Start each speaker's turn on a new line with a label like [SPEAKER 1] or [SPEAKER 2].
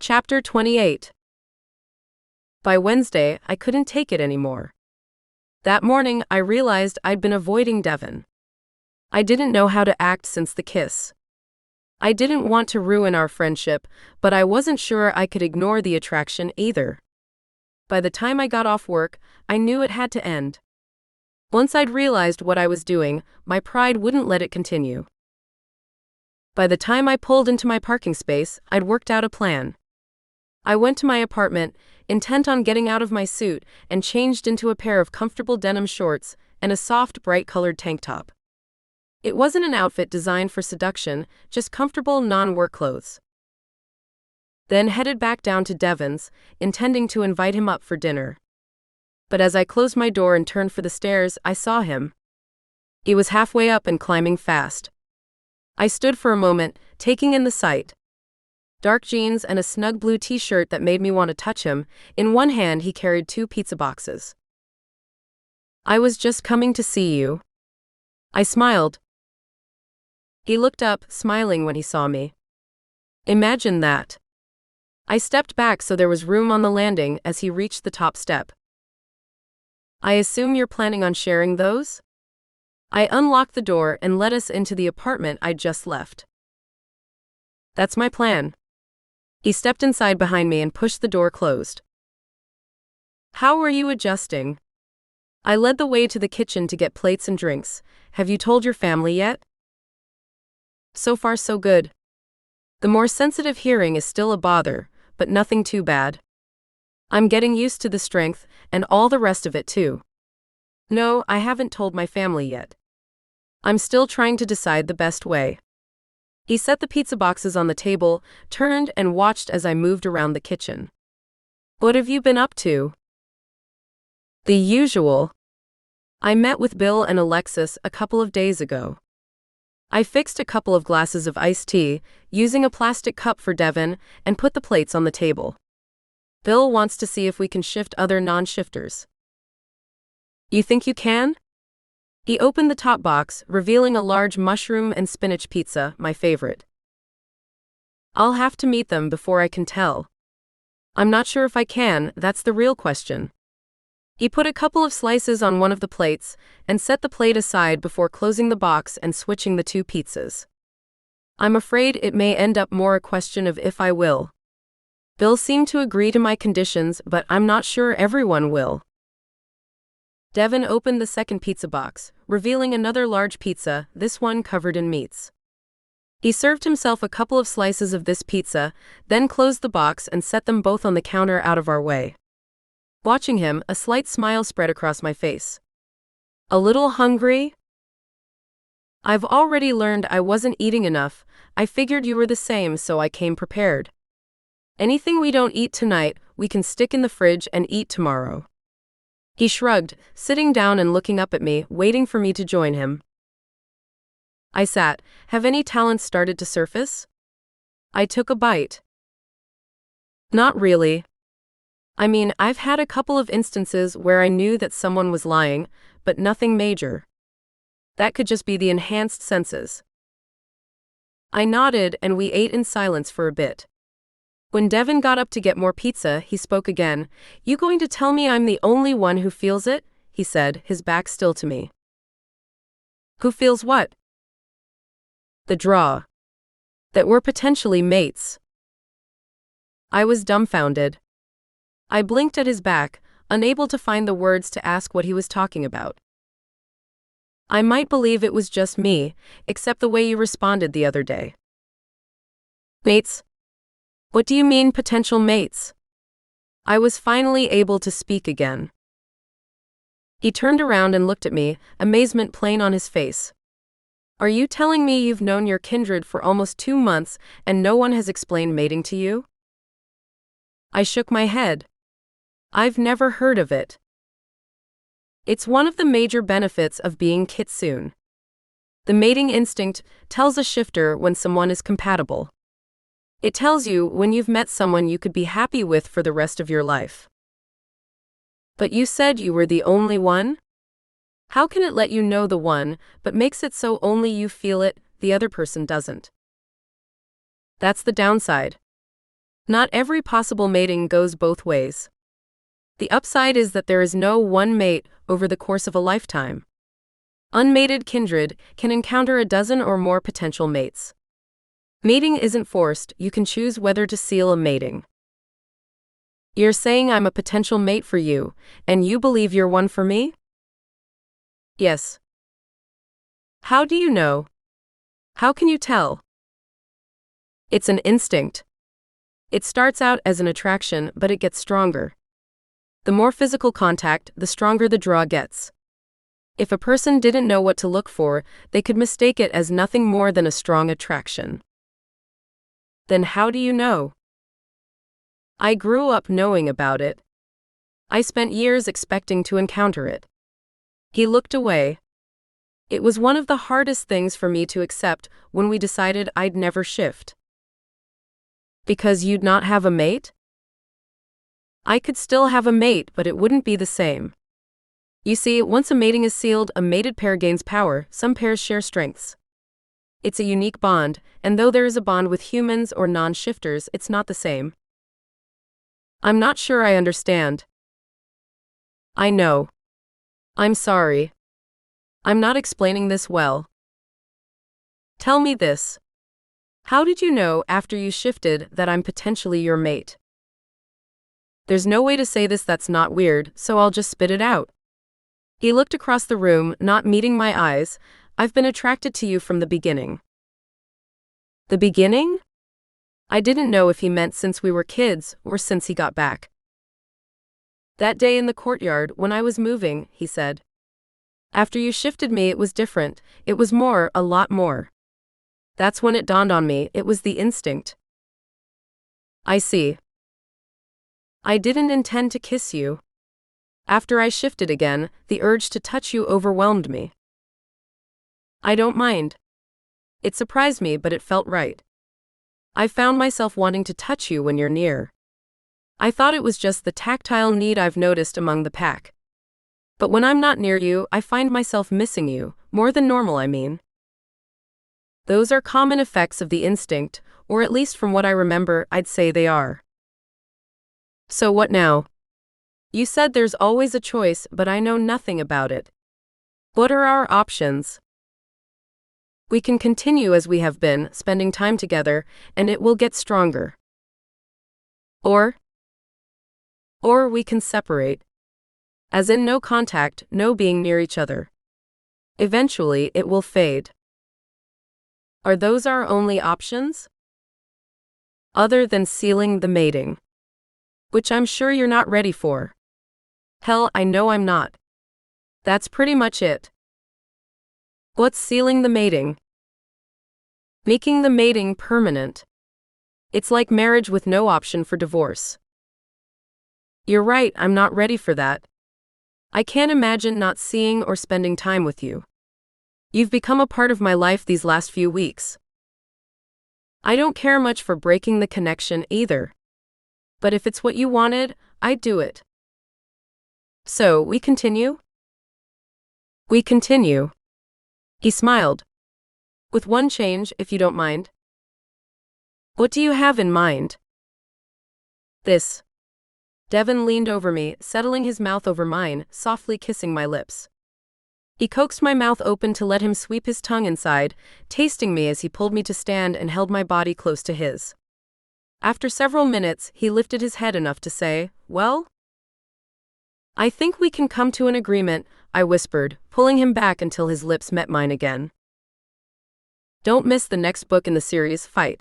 [SPEAKER 1] Chapter 28. By Wednesday, I couldn't take it anymore. That morning, I realized I'd been avoiding Devon. I didn't know how to act since the kiss. I didn't want to ruin our friendship, but I wasn't sure I could ignore the attraction either. By the time I got off work, I knew it had to end. Once I'd realized what I was doing, my pride wouldn't let it continue. By the time I pulled into my parking space, I'd worked out a plan. I went to my apartment, intent on getting out of my suit, and changed into a pair of comfortable denim shorts and a soft, bright-colored tank top. It wasn't an outfit designed for seduction, just comfortable, non-work clothes. Then headed back down to Devon's, intending to invite him up for dinner. But as I closed my door and turned for the stairs, I saw him. He was halfway up and climbing fast. I stood for a moment, taking in the sight. Dark jeans and a snug blue t-shirt that made me want to touch him. In one hand he carried 2 pizza boxes. "I was just coming to see you." I smiled. He looked up, smiling when he saw me. Imagine that. I stepped back so there was room on the landing as he reached the top step. "I assume you're planning on sharing those?" I unlocked the door and let us into the apartment I'd just left. "That's my plan." He stepped inside behind me and pushed the door closed. "How are you adjusting?" I led the way to the kitchen to get plates and drinks. "Have you told your family yet?" "So far so good. The more sensitive hearing is still a bother, but nothing too bad. I'm getting used to the strength and all the rest of it too. No, I haven't told my family yet. I'm still trying to decide the best way." He set the pizza boxes on the table, turned and watched as I moved around the kitchen. "What have you been up to?" "The usual. I met with Bill and Alexis a couple of days ago. I fixed a couple of glasses of iced tea, using a plastic cup for Devon, and put the plates on the table. Bill wants to see if we can shift other non-shifters." "You think you can?" He opened the top box, revealing a large mushroom and spinach pizza, my favorite. "I'll have to meet them before I can tell. I'm not sure if I can, that's the real question." He put a couple of slices on one of the plates and set the plate aside before closing the box and switching the 2 pizzas. "I'm afraid it may end up more a question of if I will. Bill seemed to agree to my conditions, but I'm not sure everyone will." Devon opened the second pizza box, revealing another large pizza, this one covered in meats. He served himself a couple of slices of this pizza, then closed the box and set them both on the counter out of our way. Watching him, a slight smile spread across my face. "A little hungry?" "I've already learned I wasn't eating enough. I figured you were the same, so I came prepared. Anything we don't eat tonight, we can stick in the fridge and eat tomorrow." He shrugged, sitting down and looking up at me, waiting for me to join him. I sat. "Have any talents started to surface?" I took a bite. "Not really. I mean, I've had a couple of instances where I knew that someone was lying, but nothing major. That could just be the enhanced senses." I nodded and we ate in silence for a bit. When Devon got up to get more pizza, he spoke again. "You going to tell me I'm the only one who feels it?" he said, his back still to me. "Who feels what?" "The draw. That we're potentially mates." I was dumbfounded. I blinked at his back, unable to find the words to ask what he was talking about. "I might believe it was just me, except the way you responded the other day." "Mates? What do you mean, potential mates?" I was finally able to speak again. He turned around and looked at me, amazement plain on his face. "Are you telling me you've known your kindred for almost 2 months and no one has explained mating to you?" I shook my head. "I've never heard of it. It's one of the major benefits of being kitsune. The mating instinct tells a shifter when someone is compatible. It tells you when you've met someone you could be happy with for the rest of your life." "But you said you were the only one? How can it let you know the one, but makes it so only you feel it, the other person doesn't?" "That's the downside. Not every possible mating goes both ways. The upside is that there is no one mate over the course of a lifetime. Unmated kindred can encounter a dozen or more potential mates. Mating isn't forced, you can choose whether to seal a mating. You're saying I'm a potential mate for you, and you believe you're one for me? Yes. How do you know? How can you tell? It's an instinct. It starts out as an attraction, but it gets stronger. The more physical contact, the stronger the draw gets. If a person didn't know what to look for, they could mistake it as nothing more than a strong attraction. Then how do you know? I grew up knowing about it. I spent years expecting to encounter it. He looked away. It was one of the hardest things for me to accept when we decided I'd never shift. Because you'd not have a mate? I could still have a mate, but it wouldn't be the same. You see, once a mating is sealed, a mated pair gains power. Some pairs share strengths. It's a unique bond, and though there is a bond with humans or non-shifters, it's not the same. I'm not sure I understand. I know. I'm sorry. I'm not explaining this well. Tell me this. How did you know after you shifted that I'm potentially your mate? There's no way to say this that's not weird, so I'll just spit it out. He looked across the room, not meeting my eyes. I've been attracted to you from the beginning. The beginning? I didn't know if he meant since we were kids or since he got back. That day in the courtyard when I was moving, he said. After you shifted me, it was different. It was more, a lot more. That's when it dawned on me, it was the instinct. I see. I didn't intend to kiss you. After I shifted again, the urge to touch you overwhelmed me. I don't mind. It surprised me, but it felt right. I found myself wanting to touch you when you're near. I thought it was just the tactile need I've noticed among the pack. But when I'm not near you, I find myself missing you, more than normal, I mean. Those are common effects of the instinct, or at least from what I remember, I'd say they are. So what now? You said there's always a choice, but I know nothing about it. What are our options? We can continue as we have been, spending time together, and it will get stronger. Or we can separate. As in no contact, no being near each other. Eventually, it will fade. Are those our only options? Other than sealing the mating. Which I'm sure you're not ready for. Hell, I know I'm not. That's pretty much it. What's sealing the mating? Making the mating permanent. It's like marriage with no option for divorce. You're right, I'm not ready for that. I can't imagine not seeing or spending time with you. You've become a part of my life these last few weeks. I don't care much for breaking the connection either. But if it's what you wanted, I'd do it. So, we continue? We continue. He smiled. With one change, if you don't mind. What do you have in mind? This. Devon leaned over me, settling his mouth over mine, softly kissing my lips. He coaxed my mouth open to let him sweep his tongue inside, tasting me as he pulled me to stand and held my body close to his. After several minutes, he lifted his head enough to say, "Well?" "I think we can come to an agreement," I whispered, pulling him back until his lips met mine again. Don't miss the next book in the series, Fight.